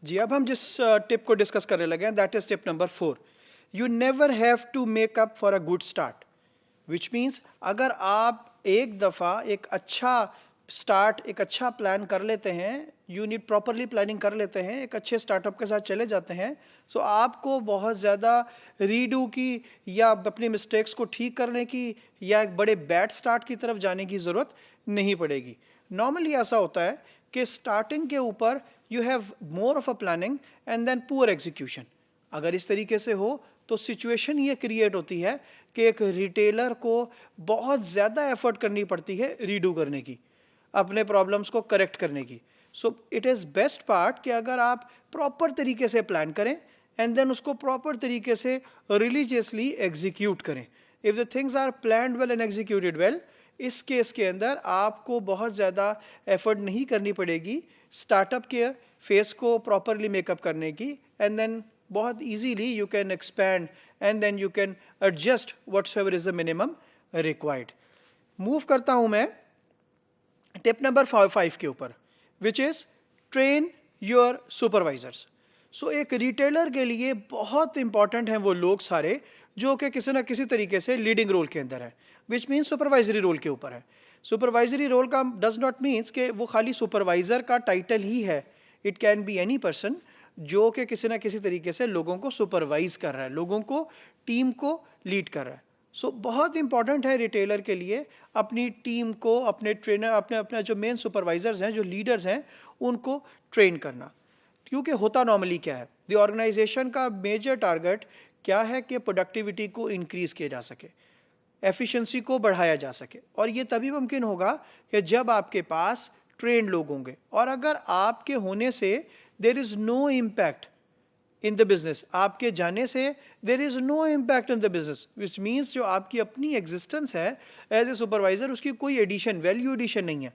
जी, अब हम जिस टिप को डिस्कस करने लगे हैं, that is tip number 4. You never have to make up for a good start, which means अगर आप एक दफ़ा एक अच्छा स्टार्ट, एक अच्छा प्लान कर लेते हैं, यू नीड प्रॉपरली प्लानिंग कर लेते हैं, एक अच्छे स्टार्टअप के साथ चले जाते हैं, सो आपको बहुत ज़्यादा रीडू की या अपनी मिस्टेक्स को ठीक करने की या एक बड़े बैड स्टार्ट की तरफ जाने की ज़रूरत नहीं पड़ेगी. नॉर्मली ऐसा होता है कि स्टार्टिंग के ऊपर you have more of a planning and then poor execution. अगर इस तरीके से हो तो सिचुएशन ये क्रिएट होती है कि एक रिटेलर को बहुत ज़्यादा एफर्ट करनी पड़ती है रीडू करने की, अपने प्रॉब्लम्स को करेक्ट करने की. So it is best part कि अगर आप प्रॉपर तरीके से प्लान करें एंड देन उसको प्रॉपर तरीके से रिलीजियसली एग्जीक्यूट करें. If the things are planned well and executed well, इस केस के अंदर आपको बहुत ज़्यादा एफर्ट नहीं करनी पड़ेगी स्टार्टअप के फेस को प्रॉपरली मेकअप करने की, एंड देन बहुत easily you can expand and then you can adjust whatsoever is the minimum required. Move करता हूं मैं टिप नंबर 5 के ऊपर, which is train your supervisors. So एक रिटेलर के लिए बहुत इंपॉर्टेंट हैं वो लोग सारे जो कि किसी ना किसी तरीके से लीडिंग रोल के अंदर है, विच मीन्स सुपरवाइजरी रोल के ऊपर है. सुपरवाइजरी रोल का डज नॉट मीन्स कि वो खाली सुपरवाइजर का टाइटल ही है. It can be any person जो कि किसी ना किसी तरीके से लोगों को सुपरवाइज कर रहा है, लोगों को, टीम को लीड कर रहा है. सो बहुत इंपॉर्टेंट है रिटेलर के लिए अपनी टीम को, अपने ट्रेनर, अपने जो मेन सुपरवाइजर्स हैं, जो लीडर्स हैं, उनको ट्रेन करना. क्योंकि होता नॉर्मली क्या है, द ऑर्गेनाइजेशन का मेजर टारगेट क्या है कि प्रोडक्टिविटी को इंक्रीज किया जा सके, एफिशिएंसी को बढ़ाया जा सके. और ये तभी मुमकिन होगा कि जब आपके पास ट्रेंड लोग होंगे. और अगर आपके होने से there is no impact in the business, आपके जाने से there is no impact in the business, which means जो आपकी अपनी एग्जिस्टेंस है एज ए सुपरवाइजर, उसकी कोई एडिशन, वैल्यू एडिशन नहीं है.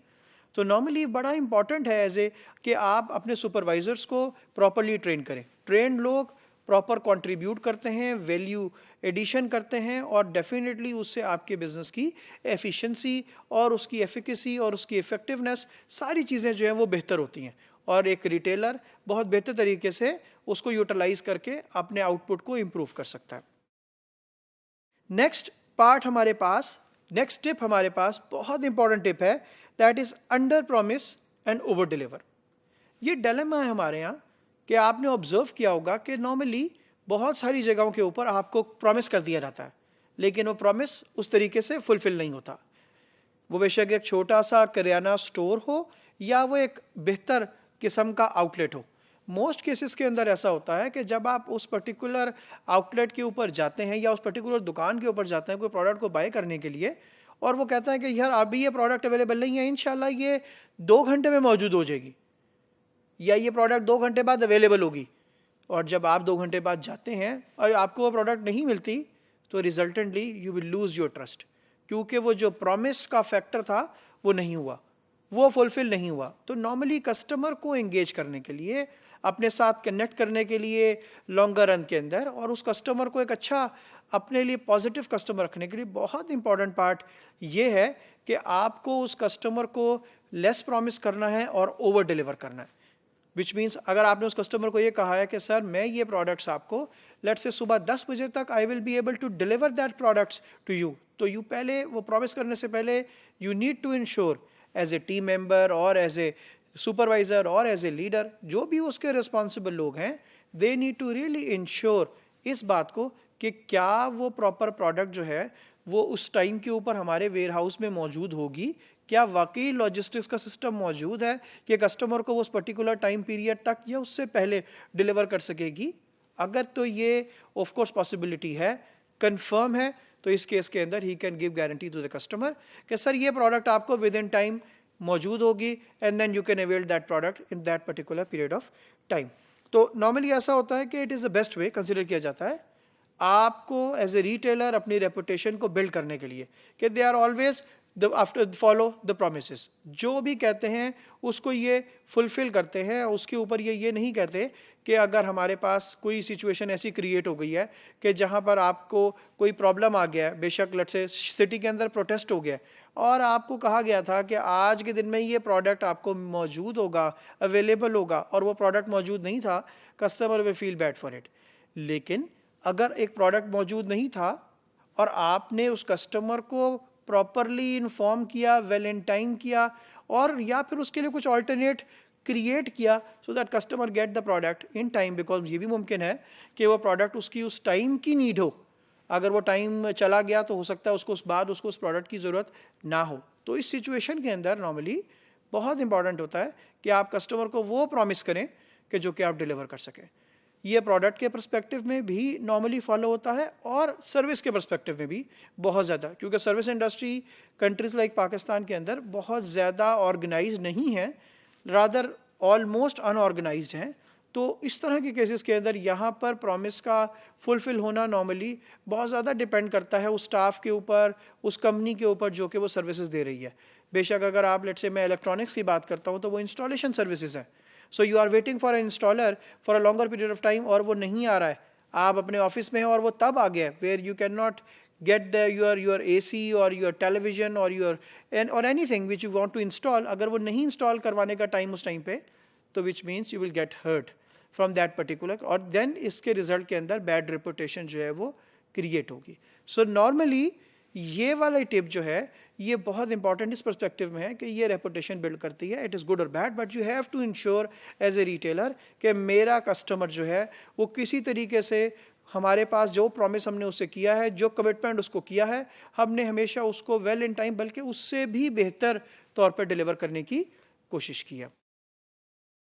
तो नॉर्मली बड़ा इंपॉर्टेंट है एज ए कि आप अपने सुपरवाइजर्स को प्रॉपरली ट्रेन करें. ट्रेंड लोग प्रॉपर कंट्रीब्यूट करते हैं, वैल्यू एडिशन करते हैं, और डेफिनेटली उससे आपके बिजनेस की एफिशिएंसी और उसकी एफिकेसी और उसकी इफेक्टिवनेस, सारी चीज़ें जो हैं वो बेहतर होती हैं. और एक रिटेलर बहुत बेहतर तरीके से उसको यूटिलाइज करके अपने आउटपुट को इम्प्रूव कर सकता है. नेक्स्ट पार्ट हमारे पास, नेक्स्ट टिप हमारे पास बहुत इंपॉर्टेंट टिप है, that is under promise and over deliver. ये डिलेमा है हमारे यहाँ कि आपने ऑब्जर्व किया होगा कि नॉर्मली बहुत सारी जगहों के ऊपर आपको प्रॉमिस कर दिया जाता है, लेकिन वो प्रॉमिस उस तरीके से फुलफिल नहीं होता. वो बेशक एक छोटा सा करियाना स्टोर हो या वो एक बेहतर किस्म का आउटलेट हो. मोस्ट केसेस के अंदर ऐसा होता है कि जब आप उस पर्टिकुलर आउटलेट के ऊपर जाते हैं या उस पर्टिकुलर दुकान के ऊपर जाते हैं कोई प्रोडक्ट को बाय करने के लिए, और वो कहता है कि यार अभी ये प्रोडक्ट अवेलेबल नहीं है, इंशाल्लाह ये 2 घंटे में मौजूद हो जाएगी, या ये प्रोडक्ट 2 घंटे बाद अवेलेबल होगी. और जब आप 2 घंटे बाद जाते हैं और आपको वो प्रोडक्ट नहीं मिलती, तो resultantly you will lose your trust, क्योंकि वो जो प्रॉमिस का फैक्टर था वो नहीं हुआ, वो फुलफिल नहीं हुआ. तो नॉर्मली कस्टमर को एंगेज करने के लिए, अपने साथ कनेक्ट करने के लिए लॉन्गर रन के अंदर, और उस कस्टमर को एक अच्छा अपने लिए पॉजिटिव कस्टमर रखने के लिए बहुत इंपॉर्टेंट पार्ट ये है कि आपको उस कस्टमर को लेस प्रॉमिस करना है और ओवर डिलीवर करना है. विच मीन्स अगर आपने उस कस्टमर को ये कहा है कि सर मैं ये प्रोडक्ट्स आपको लेट्स से सुबह 10 बजे तक I will be able to deliver that products to you, तो यू पहले वो प्रॉमिस करने से पहले you need to ensure as a team member और एज ए सुपरवाइजर और एज ए लीडर, जो भी उसके रिस्पॉन्सिबल लोग हैं, they need to really ensure इस बात को कि क्या वो प्रॉपर प्रोडक्ट जो है वो उस टाइम के ऊपर हमारे वेयर हाउस में मौजूद होगी, क्या वाकई लॉजिस्टिक्स का सिस्टम मौजूद है कि कस्टमर को उस पर्टिकुलर टाइम पीरियड तक या उससे पहले डिलीवर कर सकेगी. अगर तो ये ऑफ कोर्स पॉसिबिलिटी है, कंफर्म है, तो इस केस के अंदर he can give guarantee to the customer कि सर ये प्रोडक्ट आपको विद इन टाइम मौजूद होगी, and then you can avail that product in that particular period of time. तो नॉर्मली ऐसा होता है कि it is the best way consider किया जाता है आपको एज ए रिटेलर अपनी रेपुटेशन को बिल्ड करने के लिए कि they are always after follow the promises, जो भी कहते हैं उसको ये फुलफिल करते हैं. उसके ऊपर ये नहीं कहते कि अगर हमारे पास कोई सिचुएशन ऐसी क्रिएट हो गई है कि जहाँ पर आपको कोई प्रॉब्लम आ गया है, बेशक लेट्स से सिटी के अंदर प्रोटेस्ट हो गया है, और आपको कहा गया था कि आज के दिन में ये प्रोडक्ट आपको मौजूद होगा, अवेलेबल होगा, और वो प्रोडक्ट मौजूद नहीं था, customer will feel bad for it. लेकिन अगर एक प्रोडक्ट मौजूद नहीं था और आपने उस कस्टमर को प्रॉपरली इन्फॉर्म किया, वेल इन टाइम किया, और या फिर उसके लिए कुछ ऑल्टरनेट क्रिएट किया so that customer get the product in time, because ये भी मुमकिन है कि वो प्रोडक्ट उसकी उस टाइम की नीड हो। अगर वो टाइम चला गया तो हो सकता है उसको उस बाद उसको उस प्रोडक्ट की ज़रूरत ना हो। तो इस सिचुएशन के अंदर नॉर्मली बहुत इंपॉर्टेंट होता है कि आप कस्टमर को वो प्रॉमिस करें कि जो कि आप डिलीवर कर सकें। ये प्रोडक्ट के पर्सपेक्टिव में भी नॉर्मली फॉलो होता है और सर्विस के पर्सपेक्टिव में भी बहुत ज़्यादा, क्योंकि service industry countries like Pakistan के अंदर बहुत ज़्यादा ऑर्गेनाइज नहीं है, रादर ऑलमोस्ट अनऑर्गेनाइज्ड हैं। तो इस तरह के केसेस के अंदर यहाँ पर प्रॉमिस का फुलफिल होना नॉर्मली बहुत ज़्यादा डिपेंड करता है उस स्टाफ के ऊपर, उस कंपनी के ऊपर जो कि वो सर्विसेज दे रही है। बेशक अगर आप लेट्स से मैं इलेक्ट्रॉनिक्स की बात करता हूँ तो वो इंस्टॉलेशन सर्विसेज है। So you are waiting for an installer for a longer period of time और वो नहीं आ रहा है, आप अपने ऑफिस में हैं और वो तब आ गया where you can not get the your AC or your television or your or anything which you want to install, अगर वो नहीं इंस्टॉल करवाने का टाइम उस टाइम पे, तो which means you will get hurt from that particular, और then इसके रिजल्ट के अंदर बैड रेपुटेशन जो है वो क्रिएट होगी। सो नॉर्मली ये वाला टिप जो है ये बहुत इंपॉर्टेंट इस पर्सपेक्टिव में है कि ये रेपुटेशन बिल्ड करती है। इट इज़ गुड और bad, but you have to ensure as a retailer कि मेरा कस्टमर जो है वो किसी तरीके से हमारे पास जो प्रॉमिस हमने उससे किया है, जो कमिटमेंट उसको किया है, हमने हमेशा उसको वेल इन टाइम बल्कि उससे भी बेहतर तौर पर डिलीवर करने की कोशिश की है।